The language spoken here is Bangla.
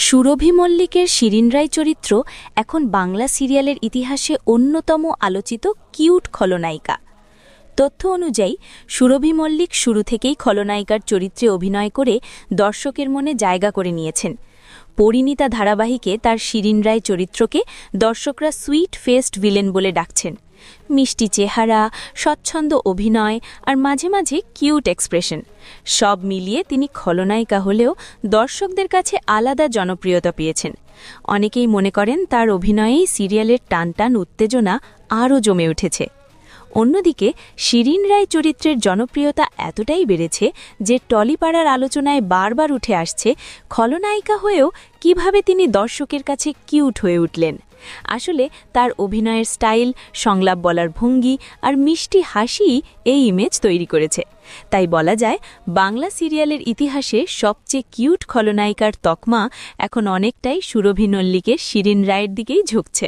সুরভি মল্লিকের শিরিন রায় চরিত্র এখন বাংলা সিরিয়ালের ইতিহাসে অন্যতম আলোচিত কিউট খলনায়িকা। তথ্য অনুযায়ী সুরভি মল্লিক শুরু থেকেই খলনায়িকার চরিত্রে অভিনয় করে দর্শকের মনে জায়গা করে নিয়েছেন। পরিণীতা ধারাবাহিকে তার শিরিন রায় চরিত্রকে দর্শকরা সুইট ফেসড ভিলেন বলে ডাকছেন। মিষ্টি চেহারা, স্বচ্ছন্দ অভিনয় আর মাঝে মাঝে কিউট এক্সপ্রেশন, সব মিলিয়ে তিনি খলনায়িকা হলেও দর্শকদের কাছে আলাদা জনপ্রিয়তা পেয়েছেন। অনেকেই মনে করেন তার অভিনয়েই সিরিয়ালের টানটান উত্তেজনা আরও জমে উঠেছে। অন্যদিকে শিরিন রায় চরিত্রের জনপ্রিয়তা এতটাই বেড়েছে যে টলিপাড়ার আলোচনায় বারবার উঠে আসছে খলনায়িকা হয়েও কিভাবে তিনি দর্শকের কাছে কিউট হয়ে উঠলেন। আসলে তার অভিনয়ের স্টাইল, সংলাপ বলার ভঙ্গি আর মিষ্টি হাসিই এই ইমেজ তৈরি করেছে। তাই বলা যায় বাংলা সিরিয়ালের ইতিহাসে সবচেয়ে কিউট খলনায়িকার তকমা এখন অনেকটাই সুরভি মল্লিকের শিরিন রায়ের দিকেই ঝুঁকছে।